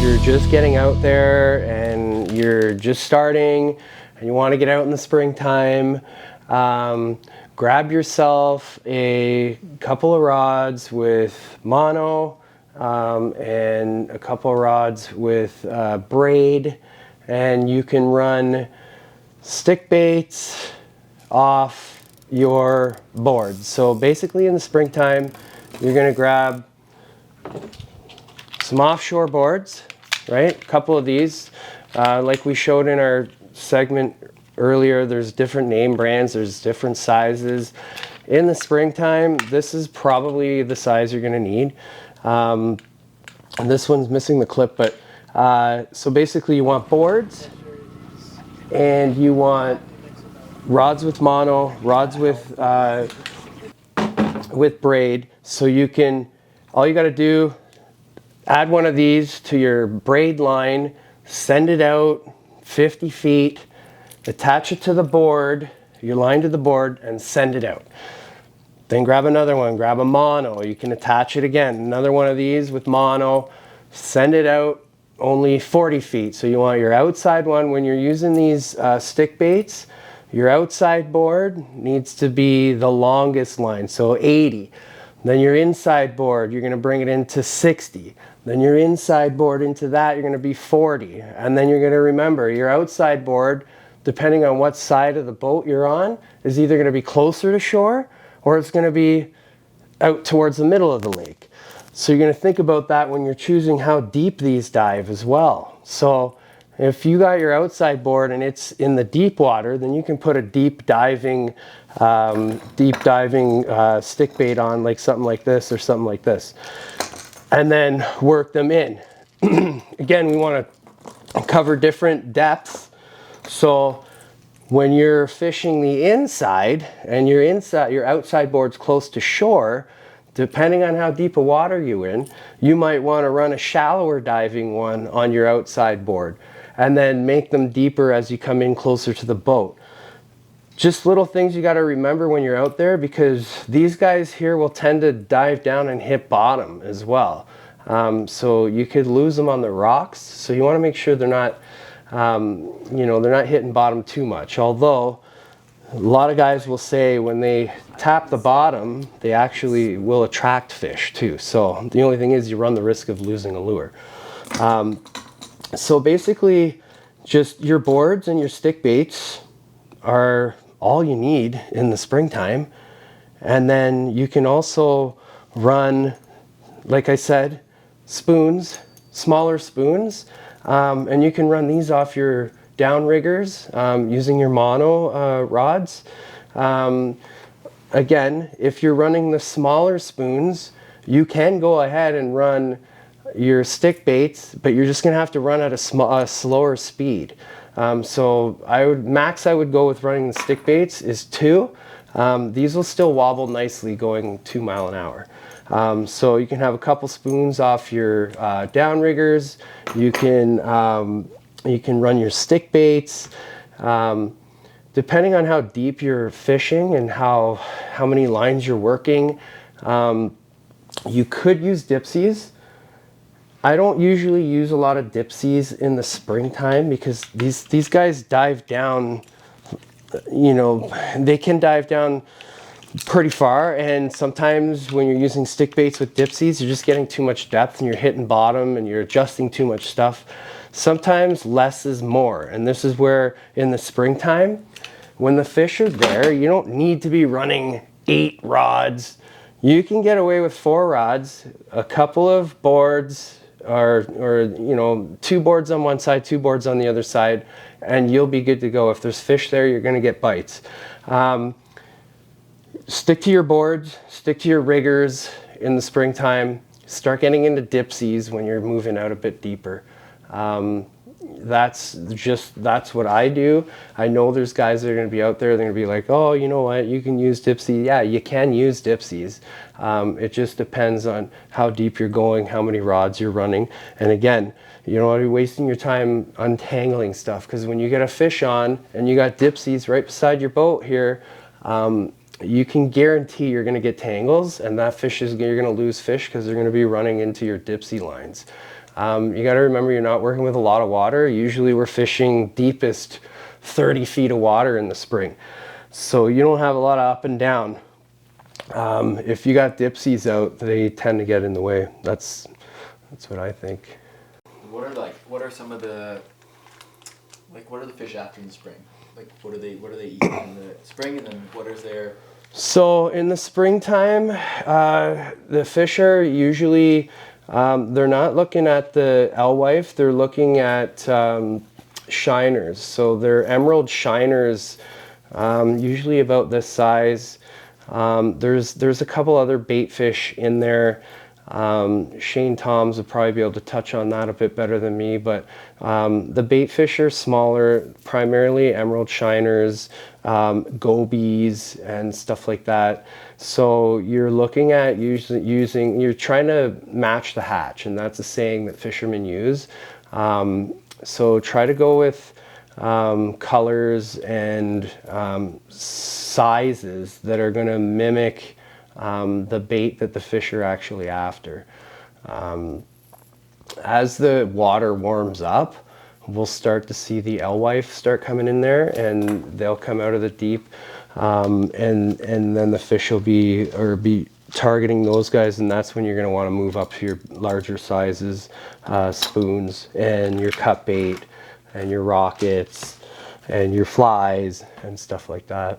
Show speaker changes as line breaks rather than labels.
you're just getting out there and you're just starting and you want to get out in the springtime, grab yourself a couple of rods with mono and a couple of rods with braid, and you can run stick baits off your boards. So basically in the springtime, you're going to grab some offshore boards, right? A couple of these, like we showed in our segment earlier, there's different name brands, there's different sizes. In the springtime, this is probably the size you're going to need. And this one's missing the clip, but so basically you want boards and you want rods with mono, rods with braid. So you can, all you got to do, add one of these to your braid line, send it out 50 feet, attach it to the board, your line to the board, and send it out. Then grab another one, grab a mono, you can attach it again, another one of these with mono, send it out only 40 feet. So you want your outside one, when you're using these stick baits, your outside board needs to be the longest line, so 80. Then your inside board, you're going to bring it into 60. Then your inside board into that, you're going to be 40. And then you're going to remember your outside board, depending on what side of the boat you're on, is either going to be closer to shore or it's going to be out towards the middle of the lake. So you're going to think about that when you're choosing how deep these dive as well. So if you got your outside board and it's in the deep water, then you can put a deep diving stick bait on, like something like this or something like this, and then work them in. Again, we want to cover different depths. So when you're fishing the inside and your outside board's close to shore, depending on how deep a water you're in, you might want to run a shallower diving one on your outside board and then make them deeper as you come in closer to the boat. Just little things you got to remember when you're out there, because these guys here will tend to dive down and hit bottom as well. So you could lose them on the rocks. So you want to make sure they're not, they're not hitting bottom too much. Although a lot of guys will say when they tap the bottom, they actually will attract fish too. So the only thing is you run the risk of losing a lure. So basically just your boards and your stick baits are all you need in the springtime. And then you can also run, like I said, spoons, smaller spoons, and you can run these off your downriggers using your mono rods. Again, if you're running the smaller spoons, you can go ahead and run your stick baits, but you're just going to have to run at a slower speed. So I would go with running the stick baits is 2. These will still wobble nicely going 2 miles an hour. So you can have a couple spoons off your downriggers. You can run your stick baits. Depending on how deep you're fishing and how many lines you're working, you could use dipsies. I don't usually use a lot of dipsies in the springtime because these guys dive down, they can dive down pretty far, and sometimes when you're using stick baits with dipsies, you're just getting too much depth and you're hitting bottom and you're adjusting too much stuff. Sometimes less is more, and this is where in the springtime, when the fish are there, you don't need to be running 8 rods. You can get away with 4 rods, a couple of boards, or 2 boards on one side, 2 boards on the other side, and you'll be good to go. If there's fish there, you're going to get bites. Stick to your boards, stick to your riggers in the springtime. Start getting into dipsies when you're moving out a bit deeper. That's what I do. I know there's guys that are going to be out there, they're going to be like, oh, you know what, you can use dipsy. Yeah, you can use dipsies. It just depends on how deep you're going, how many rods you're running. And again, you don't want to be wasting your time untangling stuff, because when you get a fish on and you got dipsies right beside your boat here, you can guarantee you're going to get tangles, and that fish you're going to lose fish because they're going to be running into your dipsy lines. You got to remember you're not working with a lot of water. Usually we're fishing deepest 30 feet of water in the spring. So you don't have a lot of up and down. If you got dipsies out, they tend to get in the way. That's what I think.
What are some of the, like, what are the fish after in the spring? Like, what are they eating in the spring, and then what is their...
So in the springtime, the fish are usually, they're not looking at the alewife, they're looking at shiners. So they're emerald shiners, usually about this size. There's a couple other bait fish in there. Shane Thombs would probably be able to touch on that a bit better than me, but the bait fish are smaller, primarily emerald shiners, gobies and stuff like that. So you're looking at you're trying to match the hatch, and that's a saying that fishermen use. So try to go with colors and sizes that are going to mimic the bait that the fish are actually after. As the water warms up, we'll start to see the alewife start coming in there, and they'll come out of the deep, and then the fish will be targeting those guys, and that's when you're going to want to move up to your larger sizes, spoons and your cut bait and your rockets and your flies and stuff like that.